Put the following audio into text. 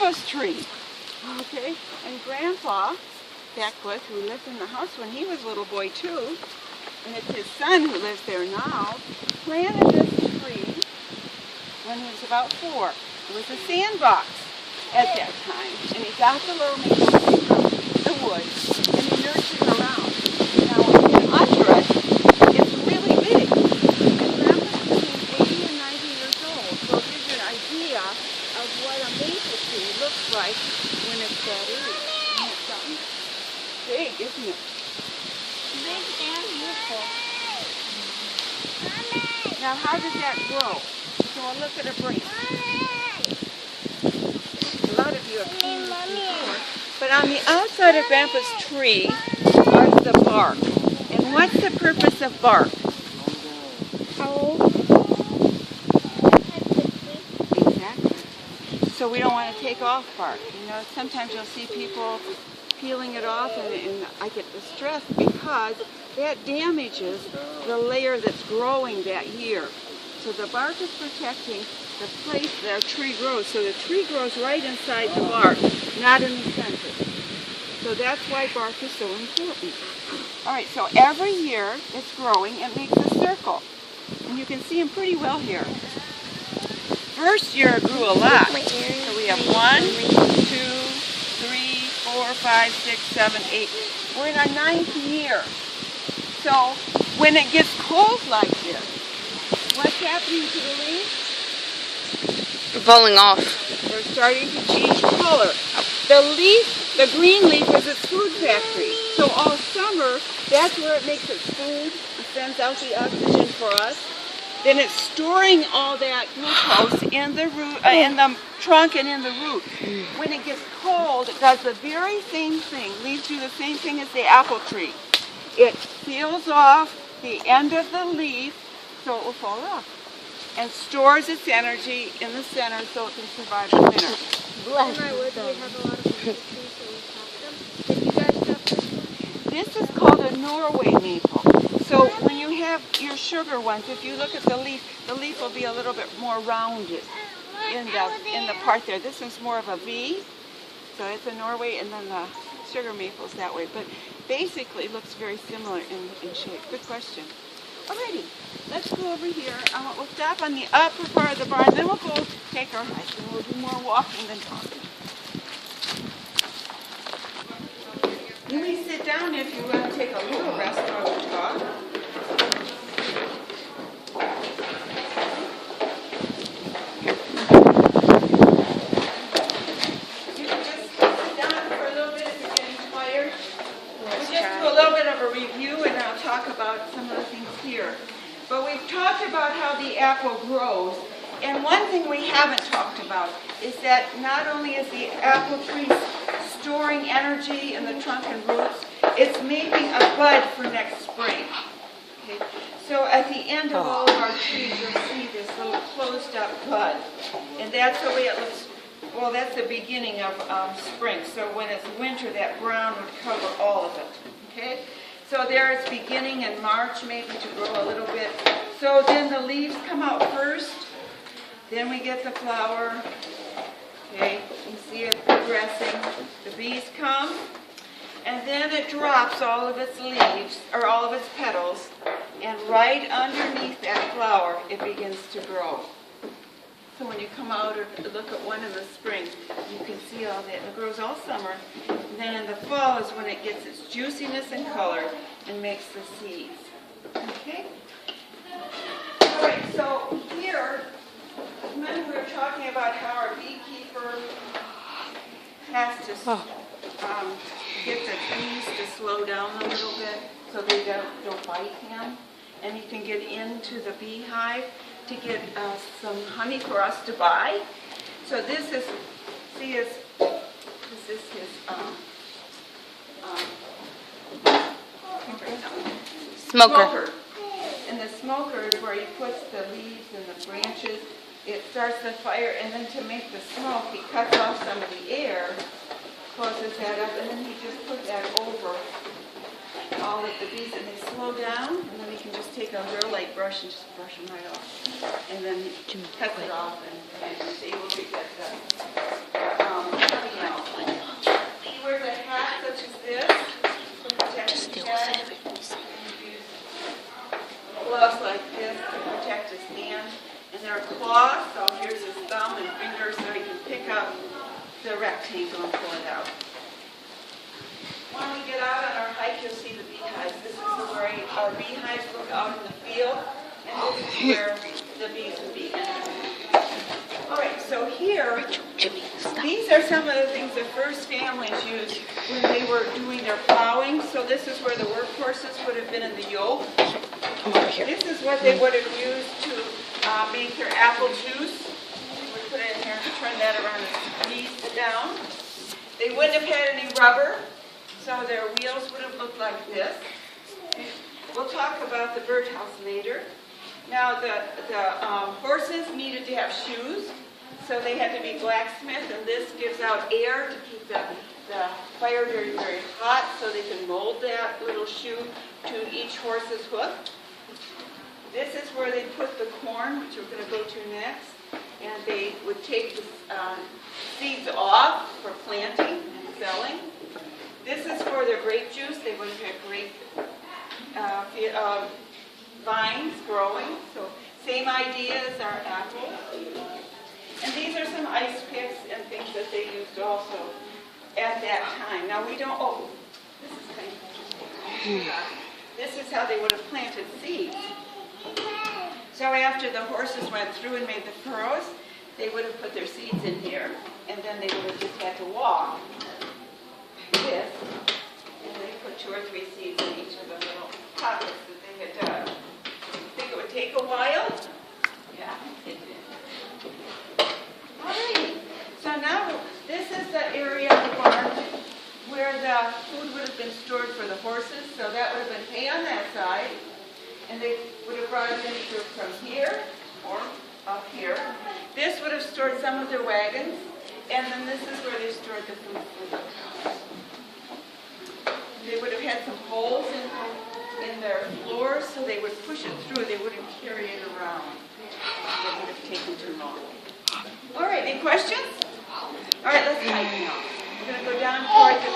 Christmas tree. Okay, and Grandpa Beckwith, who lived in the house when he was a little boy too, and it's his son who lives there now, planted this tree when he was about 4. It was a sandbox at that time, and he got the little maple tree from the woods, and he nurtured it around. Now, under it, it's really big. And Grandpa's between 80 and 90 years old, so it gives you an idea of what a maple tree looks like when it's that age. Isn't it something? Big, isn't it? Big and beautiful. Now, how does that grow? So we'll look at a branch. A lot of you have seen this before. But on the outside of Grandpa's tree are the bark. And what's the purpose of bark? Exactly. So we don't want to take off bark. You know, sometimes you'll see people peeling it off, and I get distressed because that damages the layer that's growing that year. So the bark is protecting the place that tree grows. So the tree grows right inside the bark, not in the center. So that's why bark is so important. All right, so every year it's growing, it makes a circle. And you can see them pretty well here. First year it grew a lot. So we have 1, 2, 3, 4, 5, 6, 7, 8. We're in our 9th year. So when it gets cold like this, what's happening to the leaves? Falling off. They're starting to change color. The green leaf is its food factory. So all summer, that's where it makes its food. It sends out the oxygen for us. Then it's storing all that glucose in the root, in the trunk and in the root. When it gets cold, it does the very same thing. Leaves do the same thing as the apple tree. It peels off the end of the leaf so it will fall off, and stores its energy in the center so it can survive the winter. This is called a Norway maple. So when you have your sugar ones, if you look at the leaf will be a little bit more rounded in the part there. This one's more of a V, so it's a Norway, and then the sugar maple's that way. But basically it looks very similar in shape. Good question. Alrighty, let's go over here. We'll stop on the upper part of the barn, then we'll go take our hike, and we'll do more walking than talking. You may sit down if you want to take a little rest while we talk. You can just sit down for a little bit if you're getting tired. We'll just do a little bit of a review, and I'll talk about some of the things here. But we've talked about how the apple grows, and one thing we haven't talked about is that not only is the apple tree storing energy in the trunk and roots, it's making a bud for next spring. Okay? So at the end of all of our trees, you'll see this little closed up bud, and that's the way it looks. Well, that's the beginning of spring. So when it's winter, that brown would cover all of it. Okay? So there it's beginning in March maybe to grow a little bit. So then the leaves come out first. Then we get the flower. Okay, you see it progressing. The bees come. And then it drops all of its leaves, or all of its petals. And right underneath that flower, it begins to grow. So when you come out or look at one in the spring, you can see all that. It grows all summer. And then in the fall is when it gets its juiciness and color and makes the seeds. Okay? All right, so here, remember we were talking about how our beekeeper has to get the bees to slow down a little bit so they don't bite him. And he can get into the beehive to get some honey for us to buy. So this is, see, this is his Smoker. And the smoker is where he puts the leaves and the branches. It starts the fire, and then to make the smoke, he cuts off some of the air, closes that up, and then he just puts that over all of the bees, and they slow down, and then he can just take a real light brush and just brush them right off. And then he cuts it off, and he's able to get the And there are claws, so here's his thumb and finger so he can pick up the rectangle and pull it out. When we get out on our hike, you'll see the beehives. This is the way our beehives look out in the field, and this is where the bees would be entering. All right, so here, these are some of the things the first families used when they were doing their plowing. So this is where the workhorses would have been in the yoke. Come over here. This is what they would have used to make their apple juice. They would put it in here and turn that around and squeeze it down. They wouldn't have had any rubber, so their wheels would have looked like this. We'll talk about the birdhouse later. Now the horses needed to have shoes, so they had to be blacksmith, and this gives out air to keep the fire very, very hot, so they can mold that little shoe to each horse's hoof. This is where they put the corn, which we're going to go to next, and they would take the seeds off for planting and selling. This is for their grape juice. They would have had grape vines growing, so same idea as our apple. And these are some ice picks and things that they used also at that time. Now we don't, this is kind of interesting. This is how they would have planted seeds. So after the horses went through and made the furrows, they would have put their seeds in here, and then they would have just had to walk this, and they put 2 or 3 seeds in each of the little pockets that they had done. You think it would take a while? Yeah, it did. All right. So now this is the area of the barn where the food would have been stored for the horses. So that would have been hay on that side, and they would have brought it in either from here or up here. This would have stored some of their wagons, and then this is where they stored the food for the cows. They would have had some holes in their floors, so they would push it through. They wouldn't carry it around. It would have taken too long. All right, any questions? All right, let's hike now. We're going to go down toward the